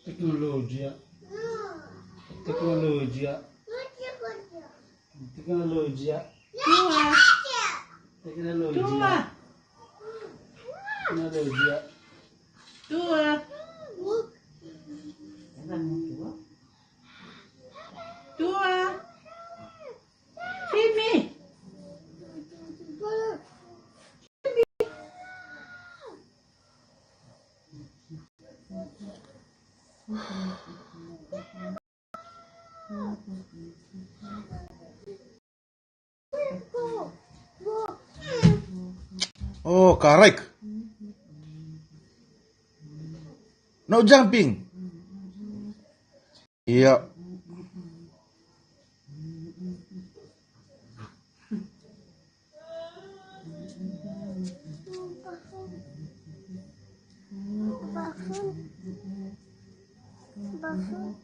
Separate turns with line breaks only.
Tecnologia. Tecnologia. Tecnologia. Tecnologia. Tecnologia.
Tua. Tua. Sini.
Oh, correct. No jumping. Yeah.
Bahasa.